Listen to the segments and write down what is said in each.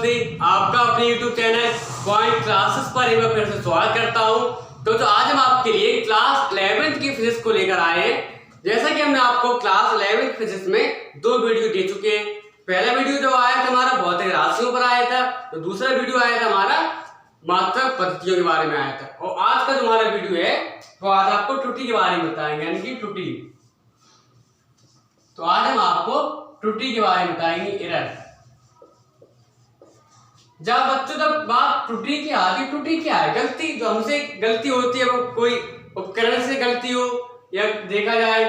नमस्ते। आपका अपने YouTube चैनल पॉइंट क्लासेस पर एक बार फिर से स्वागत करता हूं। तो आज हम आपके लिए क्लास 11th की फिजिक्स को लेकर आए हैं। जैसा कि हमने आपको क्लास 11th फिजिक्स में दो वीडियो दे चुके हैं। पहला वीडियो जो आया था हमारा भौतिक राशियों पर आया था, तो दूसरा वीडियो आया था हमारा मात्रक पद्धतियों के बारे में आया था। और आज का जो हमारा वीडियो है वो आज आपको त्रुटि के बारे में बताएंगे, यानी कि त्रुटि। तो आज हम आपको त्रुटि के बारे में बताएंगे, एरर। जब बच्चों तक बात त्रुटि की आती, त्रुटि क्या है? गलती, जो हमसे गलती होती है, वो कोई उपकरण से गलती हो या देखा जाए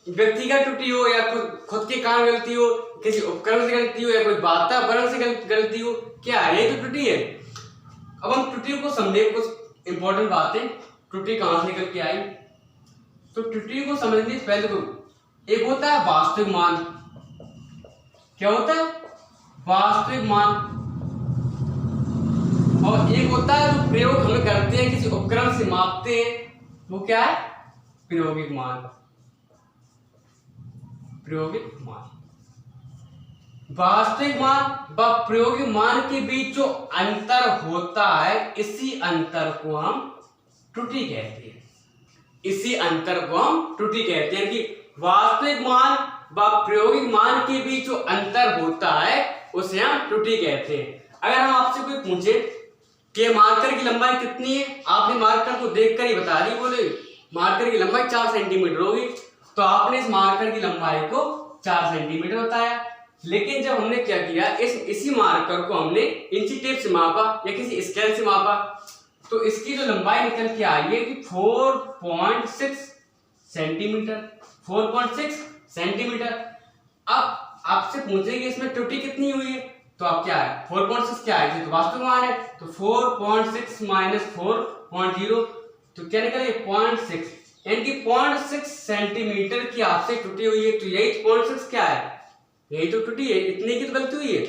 व्यक्तिगत त्रुटि हो या खुद के कारण गलती हो, किसी उपकरण से गलती हो या कोई वातावरण से गलती हो, क्या है? ये तो त्रुटि है। अब हम त्रुटि को समझे, कुछ इंपॉर्टेंट बातें। त्रुटि कहां से निकल के आई? तो त्रुटि को समझने से पहले तो एक होता है वास्तविक मान। क्या होता है? वास्तविक मान। और एक होता है जो प्रयोग हम करते हैं, किसी उपकरण से मापते हैं, वो क्या है? प्रायोगिक मान। प्रायोगिक मान। वास्तविक मान व प्रायोगिक मान के बीच जो अंतर होता है, इसी अंतर को हम त्रुटि कहते हैं। इसी अंतर को हम त्रुटि कहते हैं कि वास्तविक मान व प्रायोगिक मान के बीच जो अंतर होता है उसे हम त्रुटि कहते हैं। अगर हम आपसे कोई पूछे कि मार्कर की लंबाई कितनी है, आपने मार्कर को देखकर ही बता दी, बोले मार्कर की लंबाई 4 सेंटीमीटर होगी, तो आपने इस मार्कर की लंबाई को 4 सेंटीमीटर बताया। लेकिन जब हमने क्या किया, इसी मार्कर को हमने इंची टेप से मापा या किसी स्केल से मापा, तो इसकी जो लंबाई निकल के आई है कि 4.6 सेंटीमीटर। 4.6 सेंटीमीटर। अब आपसे पूछेंगे इसमें त्रुटि कितनी हुई है, तो आप क्या है? 4.6 क्या है? तो वास्तविक मान है, तो 4.6 माइनस 4.0, तो क्या निकले? 0.6, यानी कि 0.6 सेंटीमीटर की आपसे त्रुटि हुई है। तो यही 0.6 क्या है? यही तो त्रुटि है, इतनी की तो गलती हुई है।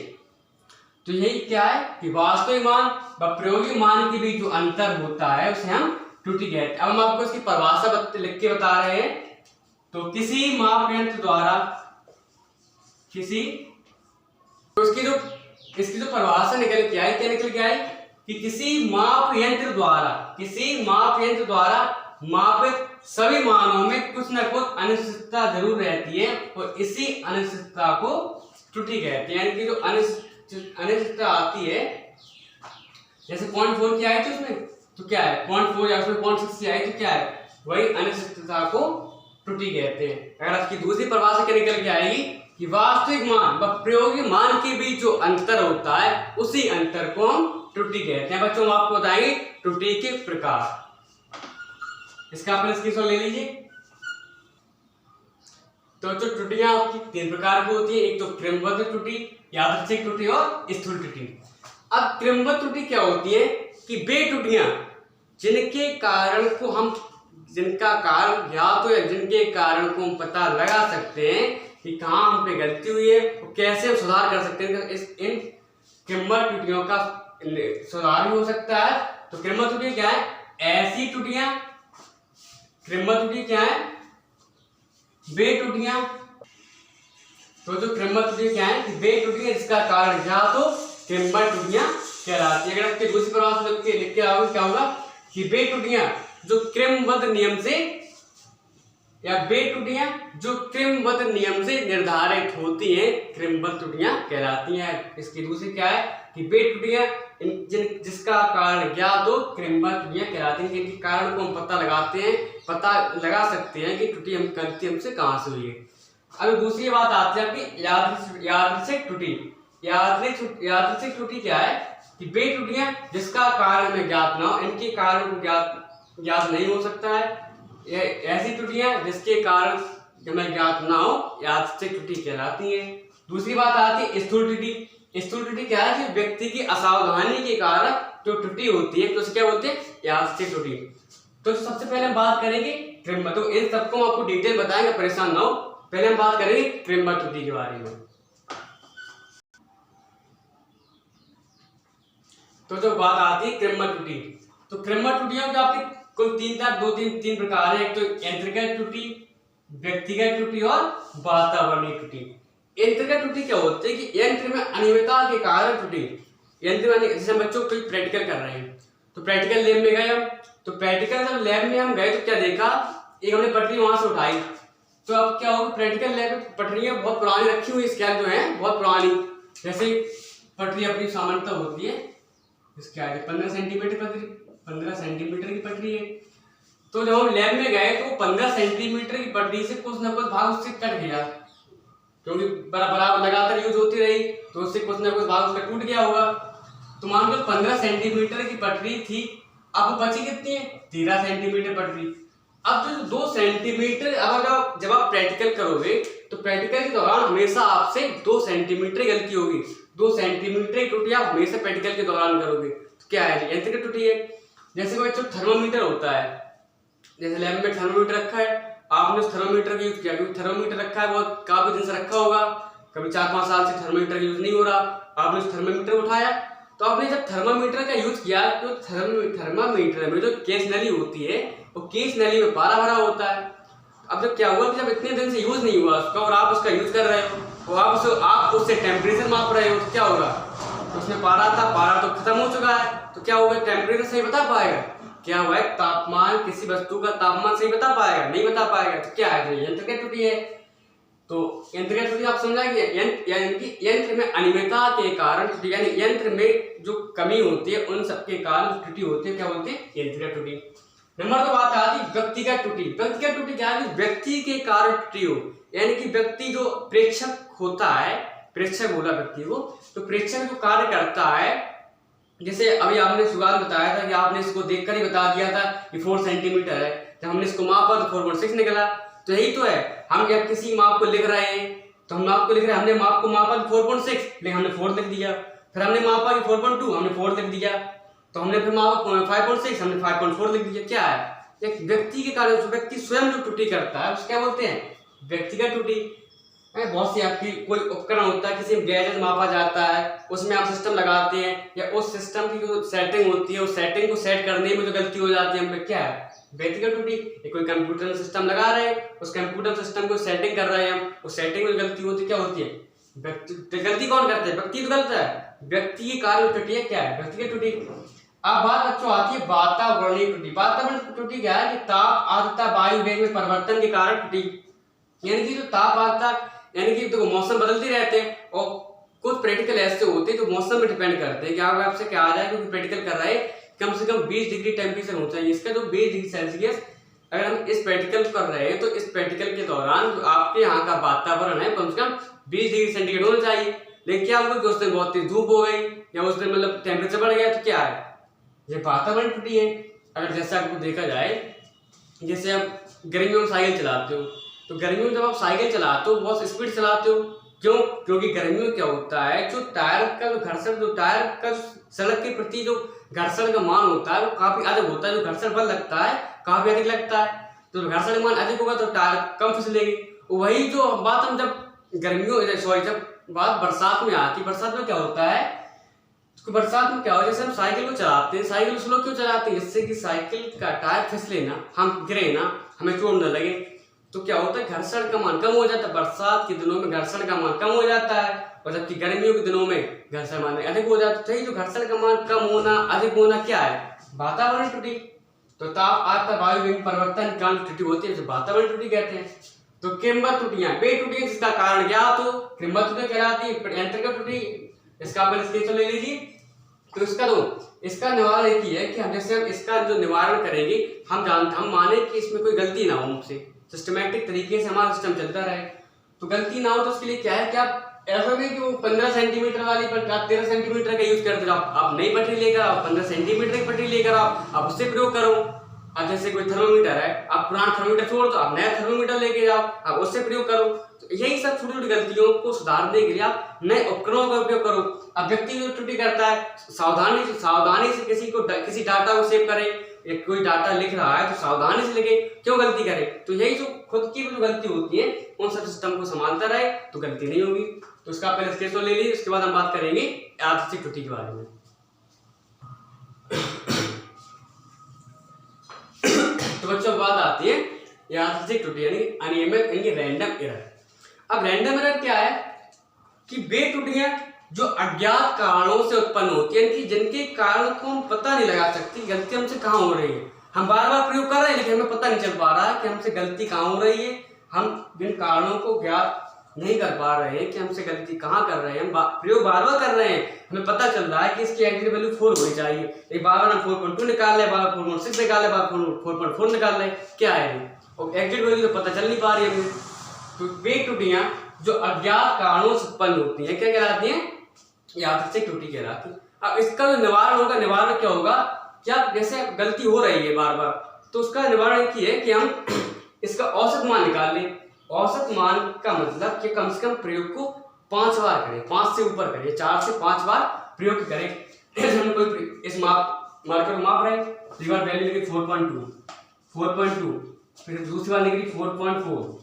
तो यही क्या है कि वास्तविक मान व प्रायोगिक मान के बीच जो अंतर होता है उसे हम त्रुटि कहते हैं। अब हम आपको इसकी परिभाषा लिख के बता रहे हैं। तो किसी माप यंत्र द्वारा तो इसकी जो परिभाषा निकल के आई, क्या निकल के आई कि किसी माप यंत्र द्वारा मापित सभी मानों में कुछ न कुछ अनिश्चितता जरूर रहती है, और इसी अनिश्चितता को त्रुटि कहते हैं। यानी कि जो अनिश्चितता आती है, जैसे 0.4 की आई थी उसमें, तो क्या है? 0.4 या उसमें 0.6 की आई, तो क्या है? वही अनिश्चितता को त्रुटि कहते हैं। अगर आपकी दूसरी परिभाषा क्या निकल के आएगी कि वास्तविक मान व प्रायोगिक मान के बीच जो अंतर होता है, उसी अंतर को हम त्रुटि कहते हैं। बच्चों, हम आपको बताएंगे त्रुटि के प्रकार। इसका अपने स्क्रीनशॉट ले लीजिए। तो जो त्रुटियां आपकी 3 प्रकार की होती है, एक तो क्रमबद्ध त्रुटि, यादृच्छिक त्रुटि और स्थूल त्रुटि। अब क्रमबद्ध त्रुटि क्या होती है कि वे त्रुटियां जिनका कारण ज्ञात हो या जिनके कारण को हम पता लगा सकते हैं कि कहाँ हम पे गलती हुई है, तो कैसे हम सुधार कर सकते हैं। इन क्रमबद्ध त्रुटियों का सुधार भी हो सकता है। तो क्रमबद्ध त्रुटि क्या है? ऐसी त्रुटियां, क्रमबद्ध त्रुटि क्या है? वे त्रुटियां। तो जो क्रमबद्ध त्रुटि क्या है कि वे त्रुटियां जिसका कारण ज्ञात हो, क्रमबद्ध त्रुटियां कहलाती है। अगर आपके दूसरी परिभाषा लिख के आओगे, क्या होगा कि वे त्रुटियां जो क्रमबद्ध नियम से या वे त्रुटियां जो क्रमबद्ध नियम से निर्धारित होती हैं, क्रमबद्ध त्रुटियां कहलाती हैं। इसकी दूसरी क्या है कि वे त्रुटियां जिसका कारण ज्ञात हो, क्रमबद्ध त्रुटियां कहलाती हैं, जिनके कारण को हम पता लगा सकते हैं कि त्रुटि गलती हमसे कहां से हुई है। अब दूसरी बात आती है आपकी यादृच्छिक त्रुटि। यादृच्छिक त्रुटि क्या है कि वे त्रुटियां जिसका कारण हमें ज्ञात ना हो, इनके कारण को ज्ञात नहीं हो सकता है। ऐसी त्रुटियां जिसके कारण हमें ज्ञात ना हो, यादृच्छिक त्रुटि कहलाती है। दूसरी बात आती है स्थूल त्रुटि। स्थूल त्रुटि क्या है कि व्यक्ति की असावधानी के कारण जो त्रुटि होती है, तो उसे क्या बोलते हैं? यादृच्छिक त्रुटि। तो सबसे पहले हम बात करेंगे क्रमबद्ध। तो इन सबको हम आपको डिटेल बताएंगे, परेशान ना हो। पहले हम बात करेंगे क्रमबद्ध त्रुटि के बारे में। तो जो बात आती है क्रमबद्ध त्रुटि, तो क्रमबद्ध त्रुटियों की आपकी कुल तीन प्रकार है। एक तो यंत्रगत त्रुटि, व्यक्तिगत त्रुटि और वातावरणीय त्रुटि। यंत्रगत त्रुटि क्या होती है कि यंत्र में अनियमितता के कारण त्रुटि। यंत्र यानी जैसे हम बच्चों कोई प्रैक्टिकल कर रहे हैं तो प्रैक्टिकल लैब में गए हम, तो प्रैक्टिकल जब लैब में हम गए तो क्या देखा, एक हमने पटरी वहां से उठाई, तो अब क्या होगा, प्रैक्टिकल लैब में पटरियां बहुत पुरानी रखी हुई, स्केल जो है बहुत पुरानी, जैसे पटरी अपनी सामान्यता होती है इसके आगे 15 सेंटीमीटर पटरी, 15 सेंटीमीटर की पटरी है। तो जब हम लैब में गए तो 15 सेंटीमीटर की पटरी से कुछ न कुछ भाग उससे कट गया, क्योंकि बराबर लगातार यूज होती रही तो उससे कुछ न कुछ भाग उसका टूट गया होगा। तो मान लो 15 सेंटीमीटर की पटरी थी, अब बची कितनी है, 13 सेंटीमीटर पटरी। अब जो 2 सेंटीमीटर, अब जब आप प्रैक्टिकल करोगे तो प्रैक्टिकल के दौरान हमेशा आपसे 2 सेंटीमीटर गलती होगी, 2 सेंटीमीटर की त्रुटि आप हमेशा प्रैक्टिकल के दौरान करोगे। तो क्या है, यंत्र की त्रुटि है। जैसे कोई जो थर्मामीटर होता है, जैसे लैब में थर्मामीटर रखा है, आपने उस थर्मामीटर का यूज किया, क्योंकि थर्मामीटर रखा है बहुत काफी दिन से रखा होगा, कभी 4-5 साल से थर्मामीटर यूज नहीं हो रहा, आपने उस थर्मामीटर उठाया, तो आपने जब थर्मामीटर का यूज किया तो थर्मामीटर में जो केस नली होती है वो केस नली में पारा भरा होता है। अब जब क्या हुआ कि जब इतने दिन से यूज नहीं हुआ उसका और आप उसका यूज कर रहे हो और आप उससे टेम्परेचर माप रहे हो, तो क्या होगा, तो उसमें पारा था, पारा तो खत्म हो चुका है, तो क्या होगा, टेम्परेचर सही बता पाएगा, क्या हुआ है, तापमान, किसी वस्तु का तापमान सही बता पाएगा, नहीं बता पाएगा, तो क्या है, तो यंत्र की त्रुटि है। तो यंत्र की त्रुटि आप समझाएंगे, यंत्र में अनियमितता के कारण, यानी यंत्र में जो कमी होती है उन सबके कारण त्रुटि होती है, क्या बोलते हैं, यंत्र की त्रुटि। नंबर 2 बात आती है व्यक्तिगत त्रुटि। व्यक्तिगत त्रुटि क्या है, व्यक्ति के कारण त्रुटि हो, यानी कि व्यक्ति जो प्रेक्षक होता है, प्रेक्षक बोला व्यक्ति को, तो प्रेक्षक जो कार्य करता है, जैसे अभी आपने शुरुआत बताया था कि आपने इसको देखकर ही बता दिया था कि 4 सेंटीमीटर है, जब हमने इसको मापा तो 4.6 निकला, तो यही तो है, हम जब किसी माप को लिख रहे हैं तो हम माप को लिख रहे हैं, हमने माप को मापा 4.6 लेकिन हमने 4 लिख दिया, फिर हमने मापा कि 4.2 हमने 4 लिख दिया, तो हमने फिर मापा 5.6 हमने 5.4 लिख दिया। क्या है, एक व्यक्ति के कारण, व्यक्ति स्वयं जो त्रुटि करता है उसको क्या बोलते हैं, व्यक्तिगत त्रुटि। बहुत सी आपकी कोई उपकरण होता है, किसी गैजेट मापा जाता है, उसमें आप सिस्टम लगाते हैं या उस सिस्टम की जो सेटिंग होती है उस सेटिंग को सेट करने में जो गलती हो जाती है, हम पे क्या है, व्यक्तिगत त्रुटि। कोई कंप्यूटर सिस्टम लगा रहे हैं, उस कंप्यूटर सिस्टम को सेटिंग कर रहे हैं हम, उस सेटिंग में गलती होती है, क्या होती है, गलती कौन करता है, व्यक्ति तो गलत है, व्यक्ति की कार्य त्रुटि है, क्या है, व्यक्तिगत त्रुटि। अब बात बच्चों आती है वातावरणीय त्रुटि। वातावरण त्रुटि क्या है, कि ताप, आर्द्रता, वायु वेग में परिवर्तन के कारण त्रुटि, यानी कि जो ताप, आर्द्रता, यानी कि देखो मौसम बदलते रहते हैं और कुछ प्रैक्टिकल ऐसे होते हैं तो मौसम में डिपेंड करते हैं कि आप आपसे क्या आ जाए, क्योंकि प्रैक्टिकल कर रहे हैं कम से कम 20 डिग्री टेम्परेचर होना चाहिए, इसका जो 20 डिग्री सेल्सियस, अगर हम इस प्रैक्टिकल कर रहे हैं तो इस प्रैक्टिकल के दौरान जो आपके यहाँ का वातावरण है कम से कम 20 डिग्री सेंटीग्रेड होना चाहिए। लेकिन क्या हुआ कि उस दिन बहुत तेज धूप हो गई या उस दिन मतलब टेम्परेचर बढ़ गया, तो क्या है, ये वातावरण त्रुटि है। अगर जैसे आपको देखा जाए, जैसे आप गर्मियों में साइकिल चलाते हो, तो गर्मियों में जब आप साइकिल चलाते हो बहुत स्पीड चलाते हो, क्यों, क्योंकि गर्मियों में क्या होता है, जो टायर का जो घर्षण, जो टायर का सड़क के प्रति जो घर्षण का मान होता है वो काफी अधिक होता है, जो घर्षण बल लगता है काफी अधिक लगता है, तो घर्षण मान अधिक होगा तो टायर कम फिसलेगी। वही जो बात हम जब गर्मियों, सॉरी, जब बात बरसात में आती, बरसात में क्या होता है, तो बरसात में क्या हो, जैसे हम साइकिल को चलाते हैं, साइकिल स्लो क्यों चलाते हैं, जिससे कि साइकिल का टायर फिसले ना, हम गिरे ना, हमें चोट न लगे, तो क्या होता है, घर्षण का मान कम हो जाता है। बरसात के दिनों में घर्षण का मान कम हो जाता है और जबकि गर्मियों के दिनों में घर्षण मान अधिक हो जाता है। जो घर्षण का मान कम होना, अधिक होना क्या है, वातावरण त्रुटि। तो ताप, आर्द्रता, वायु वेग परिवर्तन के कारण त्रुटि होती है, जो वातावरण त्रुटि कहते हैं। तो किंमत त्रुटियां, वे त्रुटियां जिसका कारण ज्ञात हो, किंमत त्रुटि कहलाती है। यंत्र त्रुटि, इसका अपन स्क्रीनशॉट ले लीजिए। तो इसका निवारण एक ही है कि हम जैसे हम इसका जो निवारण करेंगे, हम माने कि इसमें कोई गलती ना हो, हमसे सिस्टमैटिक तरीके से हमारा सिस्टम चलता रहे, तो गलती ना हो, तो उसके लिए क्या है कि आप ऐसा नहीं कि वो 15 सेंटीमीटर वाली पर आप 13 सेंटीमीटर का यूज करते हो, आप नई पटरी लेकर आओ, 15 सेंटीमीटर की पटरी लेकर आओ, आप उससे प्रयोग करो। अब जैसे कोई थर्मोमीटर है, आप पुराना थर्मोमीटर छोड़ दो, आप नया थर्मोमीटर लेके जाओ, आप उससे प्रयोग करो। तो यही सब छोटी छोटी गलतियों को सुधारने के लिए आप नए उपकरणों का उपयोग करो। अब व्यक्ति जो त्रुटि करता है, सावधानी से किसी डाटा को सेव करे, या कोई डाटा लिख रहा है तो सावधानी से लिखे, क्यों गलती करे। तो यही जो खुद की जो गलती होती है उन सब सिस्टम को संभालता रहे तो गलती नहीं होगी। तो उसका पहले स्क्रीनशॉट ले लीजिए, उसके बाद हम बात करेंगे यादृच्छिक त्रुटि के बारे में। तो बच्चों बात आती है यादृच्छिक त्रुटि यानी अनियमित, यानी रैंडम एरर। अब रैंडम एरर क्या है कि वे त्रुटियां जो अज्ञात कारणों से उत्पन्न होती है, यानी कि जिनके कारण को हम पता नहीं लगा सकते गलती हमसे कहाँ हो रही है। हम बार बार प्रयोग कर रहे हैं लेकिन हमें पता नहीं चल पा रहा है कि हमसे गलती कहाँ हो रही है। हम जिन कारणों को ज्ञात नहीं कर पा रहे हैं कि हमसे गलती कहाँ कर रहे हैं, हम प्रयोग बार बार कर रहे हैं, हमें पता चल रहा है कि इसकी एग्जिट वैल्यू 4 होनी चाहिए, एक बार हम 4.2 निकाल रहे, बार 4.6 निकाल रहे, बार 4.4 निकाल रहे, क्या है और एग्जिट वैल्यू तो पता चल नहीं पा रही है। तो वे त्रुटियां जो अज्ञात कारणों से उत्पन्न होती है क्या कहलाती हैं, यादृच्छिक त्रुटि कहलाती है। अब इसका जो निवारण होगा, निवारण क्या होगा, क्या जैसे गलती हो रही है बार बार, तो उसका निवारण ये है कि हम इसका औसत मान निकाल लें। औसत मान का मतलब कि कम से कम प्रयोग को 5 बार करें, 5 से ऊपर करें, 4 से 5 बार प्रयोग करें। हम कोई इस मार्कर माप रहे हैं, बार वैल्यू लिखी 4.2, फिर दूसरी बार लिखी 4.4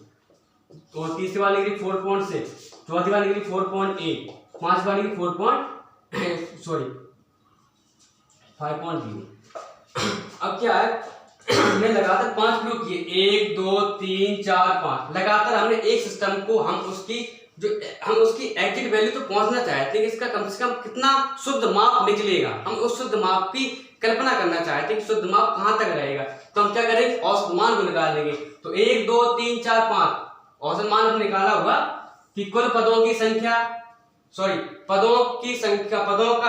और तीसरी बार लिखी 4.6, चौथी बार लिखी 4.8, 5 बार लिखी 5.0। अब क्या है, हमने लगातार 5 प्रयोग किए, 1 2 3 4 5 लगातार हमने एक सिस्टम को हम उसकी एग्जिट वैल्यू तो पहुंचना चाहते हैं कि इसका कम से कम कितना शुद्ध माप निकलेगा, हम उस शुद्ध माप की कल्पना करना चाहते हैं कि शुद्ध माप कहां तक रहेगा। तो हम क्या करेंगे, औसत मान को निकाल लेंगे। तो 1 2 3 4 5 औसत मान हमने निकाला हुआ कि कुल पदों की संख्या, पदों का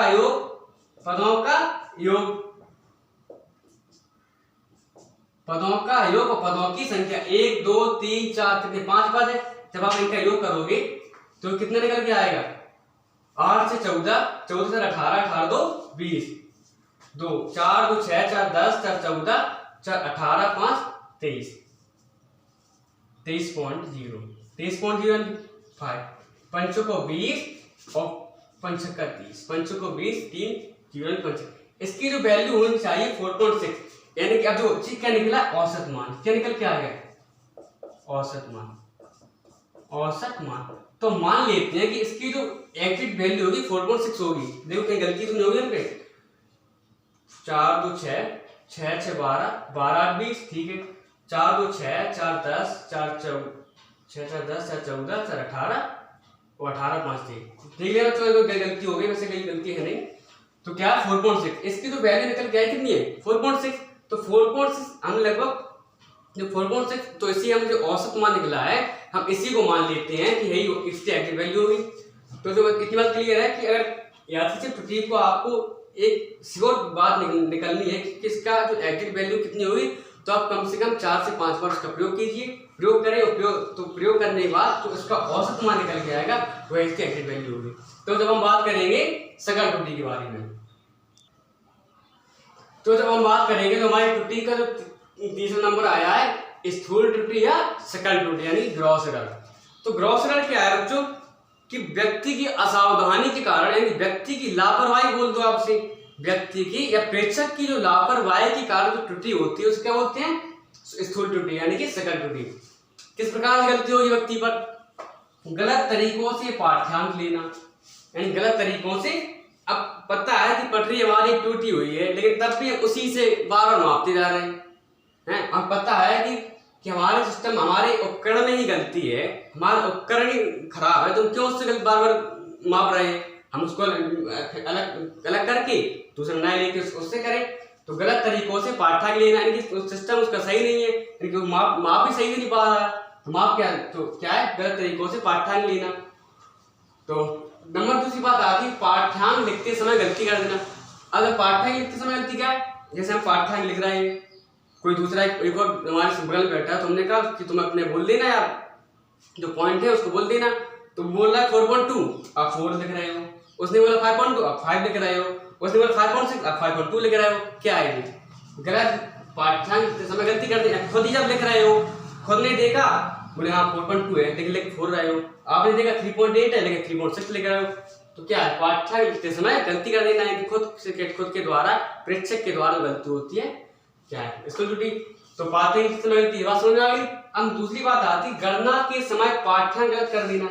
योग और पदों की संख्या 1 2 3 4 कितने 5 पद है। जब आप इनका योग करोगे तो कितने निकल के आएगा, 8 से 14, 14 से 18, 18 2 20, 2 4 2 6 4 10 4 14 4 18 5 23, 23.0, 23.05, पंचों को 20 और पंचक का 30, पंचों को 20 3 0 5। इसकी जो वैल्यू होनी चाहिए 4.6, यानी कि अब जो चीज क्या निकला, औसत मान। क्या निकल के आ गया, औसत मान। तो मान लेते हैं कि इसकी जो एग्जिट वैल्यू होगी 4.6 होगी। देखो कहीं गलती तो नहीं होगी ना, 4 2 6 6 6 12 12 8 20, ठीक है, 4 2 6 4 10 4 4 6 4 10 4 14 4 18 और 18 5 3, ठीक है। तो गलती हो गई, वैसे कहीं गलती है नहीं। तो क्या 4.6, इसकी जो वैल्यू निकल के आई कितनी है, 4.6। तो 4.6 हम लगभग जो 4.6, तो इसी हम जो औसत मान निकला है हम इसी को मान लेते हैं कि यही इसकी एग्जिट वैल्यू होगी। तो जो इतनी बात क्लियर है कि अगर यादृच्छिक त्रुटि को आपको एक श्योर बात निकलनी है कि किसका जो एग्जिट वैल्यू कितनी होगी, तो आप कम से कम 4 से 5 बार उसका प्रयोग कीजिए, प्रयोग करें और प्रयोग करने के बाद तो उसका औसत मान निकल के आएगा, वह इसकी एग्जिट वैल्यू होगी। तो जब हम बात करेंगे सकल त्रुटि के बारे में, तो जब हम बात करेंगे तो हमारी त्रुटि का जो तीसरा नंबर आया है स्थूल त्रुटि या सकल त्रुटि, यानी ग्रॉस एरर। तो ग्रॉस एरर क्या है बच्चों, कि व्यक्ति की असावधानी के कारण, यानी व्यक्ति की लापरवाही बोल दो आपसे, व्यक्ति की या प्रेक्षक की जो लापरवाही के कारण जो त्रुटि होती है उसके क्या बोलते हैं, स्थूल त्रुटि यानी कि सकल त्रुटि। किस प्रकार की गलती होगी व्यक्ति पर, गलत तरीकों से पाठ्यांक लेना, यानी गलत तरीकों से, अब पता है कि पटरी हमारी टूटी हुई है लेकिन तब भी उसी से बार बार मापते जा रहे हैं। अब पता है कि हमारे सिस्टम, हमारे उपकरण में ही गलती है, हमारा उपकरण ही खराब है, तो क्यों उससे बार बार माप रहे हैं। हम उसको अलग करके दूसरा नया लेके उससे करें। तो गलत तरीकों से पाठ्यांक लेना, यानी कि सिस्टम उसका सही नहीं है, यानी कि माप भी सही नहीं पा रहा है, तो माप क्या है, गलत तरीकों से पाठ्यांक लेना। तो नंबर दूसरी बात आती है पाठ्यांक लिखते समय गलती कर देना। अगर पाठ्यांक लिखते समय गलती क्या है, जैसे हम पाठ्यांक लिख रहे हैं, कोई दूसरा एक और हमारे बगल में बैठा है, तो हमने कहा कि तुम अपने बोल देना यार, जो पॉइंट है उसको बोल देना। तो बोल रहा है 4.2, आप 4 लिख रहे हो, उसने बोला 5.2, आप 5 लिख रहे हो, उसने बोला 5.6, आप 5.2 लिख रहे हो। क्या है ये, गलत पाठ्यांक लिखते समय गलती कर दी। खुद ही जब लिख रहे हो, खुद ने देखा, बोले हाँ 4.2 है लेकिन लिख 4 रहे हो, आपने देखा 3.8 है लेकिन 3.6 लिख रहे हो। तो क्या है, पाठ्यांक लिखते समय गलती कर देना है, खुद के द्वारा, प्रेक्षक के द्वारा गलती होती है। क्या है स्थूल त्रुटि। तो पाठ्यांक लिखते समय गलती, बात समझ में आ गई। अब दूसरी बात आती गणना के समय पाठ्यांक गलत कर देना।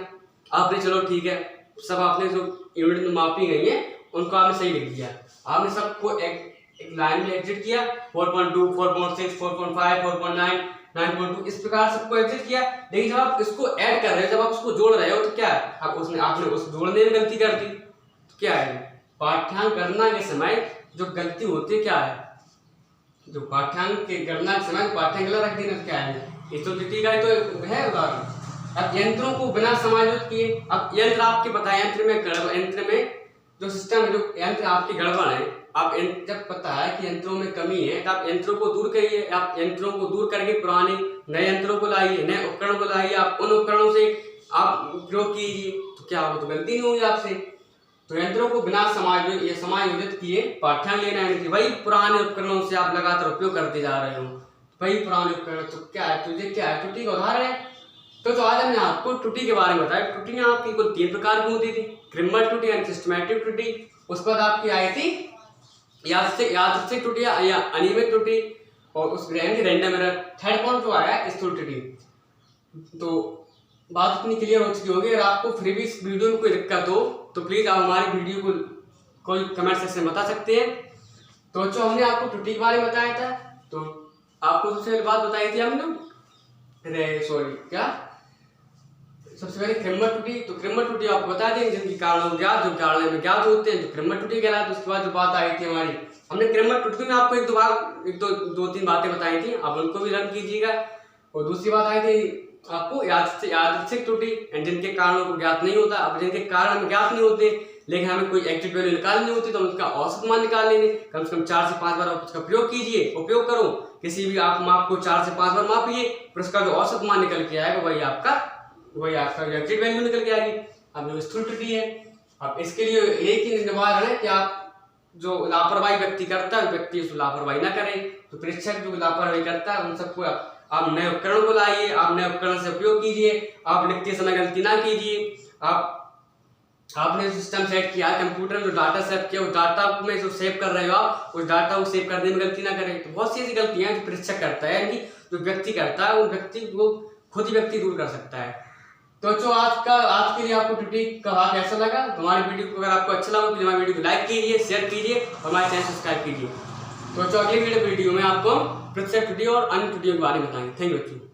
आपने चलो ठीक है, सब आपने जो यूनिट में मापी गई है उनको आपने सही लिख दिया, आपने सबको एक लाइन में एग्जिट किया, 4.2 4.6 4.5 4.9 9.2 इस प्रकार सबको एग्जिट किया। लेकिन जब आप इसको ऐड कर रहे हो, जब आप उसको जोड़ रहे हो, तो क्या है, आपने उस जोड़ने में गलती कर दी, क्या है? पाठ्यांक गणना के समय जो गलती होती है क्या है? जो पाठ्यांक के गणना के समय पाठ्यांक गलत रख देना क्या है? इस तो त्रुटि का ही तो है उदाहरण। अब यंत्रों को बिना समायोजित किए, अब यंत्र आपके पता है यंत्र में जो सिस्टम जो यंत्र आपकी गड़बड़ है, आप जब पता है कि यंत्रों में कमी है तो आप यंत्रों को दूर करिए। आप यंत्रों को दूर करके पुराने नए यंत्रों को लाइए, नए उपकरण को लाइए। आप उन उपकरणों से आप प्रयोग कीजिए, तो क्या होगा? तो गलती नहीं होगी आपसे। तो यंत्रों को बिना समायोजित किए पाठ्यांक लेना है कि वही पुराने उपकरणों से आप लगातार उपयोग करते जा रहे हो, वही पुराने उपकरण। तो क्या है? तुझे क्या है? त्रुटि का उदाहरण है। तो आज हमने आपको त्रुटि के बारे में बताया। त्रुटियां आपकी कुल 3 प्रकार की होती थी। क्रिमल त्रुटि यानी सिस्टमैटिक त्रुटि, उसके बाद आपकी आई थी यादृच्छिक त्रुटि या अनियमित त्रुटि, और उस रैंडम एरर। थर्ड पॉइंट जो आया स्थूल त्रुटि। तो बात इतनी क्लियर हो चुकी होगी। अगर आपको फिर भी इस वीडियो में कोई दिक्कत हो तो प्लीज आप हमारी वीडियो को कोई कमेंट सेक्शन में बता सकते हैं। तो जो हमने आपको त्रुटि के बारे में बताया था, तो आपको सबसे पहले बात बताई थी हमने, सबसे पहले क्रिमल त्रुटि। तो क्रिमल त्रुटि आपको बता दें जिनके कारण ज्ञात, जो कारण में ज्ञात होते हैं, तो क्रिमल त्रुटि कहलाते। उसके बाद जो बात आई थी हमारी, हमने क्रिमल त्रुटि में आपको दो तीन बातें बताई थी, आप उनको भी लर्न कीजिएगा। और दूसरी बात आई थी आपको यादृच्छिक त्रुटि, जिनके कारणों को ज्ञात नहीं होता। अब जिनके कारण हमें ज्ञात नहीं होते लेकिन हमें कोई एक्चुअल वैल्यू निकालनी होती, तो हम उसका औसत मान निकाल लेंगे। कम से कम 4 से 5 बार आप उसका प्रयोग कीजिए, उपयोग करो। किसी भी आप माप को 4 से 5 बार मापिए, फिर उसका जो औसत मान निकल के आएगा वही आपका एक्चुअल वैल्यू निकल के आएगी। अब जो स्थूल त्रुटि है, अब इसके लिए एक ही निवारण है कि आप जो लापरवाही व्यक्ति करता है, व्यक्ति उसको लापरवाही ना करे। तो परीक्षक जो लापरवाही करता है उन सबको आप नए उपकरण को लाइए, आप नए उपकरण से उपयोग कीजिए। आप लिखते समय गलती ना कीजिए। आपने सिस्टम सेट किया, कंप्यूटर में जो डाटा सेव किया, उस डाटा में जो सेव कर रहे हो आप, उस डाटा को सेव करने में गलती ना करें। तो बहुत सी ऐसी गलतियां जो परीक्षक करता है, यानी जो व्यक्ति करता है, उन व्यक्ति को खुद ही व्यक्ति दूर कर सकता है। तो जो आज के लिए आपको त्रुटि का भाग कैसा लगा? तो हमारी वीडियो को अगर आपको अच्छा लगा तो हमारी वीडियो को लाइक कीजिए, शेयर कीजिए और हमारे चैनल सब्सक्राइब कीजिए। तो अगली वीडियो में आपको परीक्षक त्रुटि और अन्य त्रुटियों के बारे में बताएंगे। Thank you.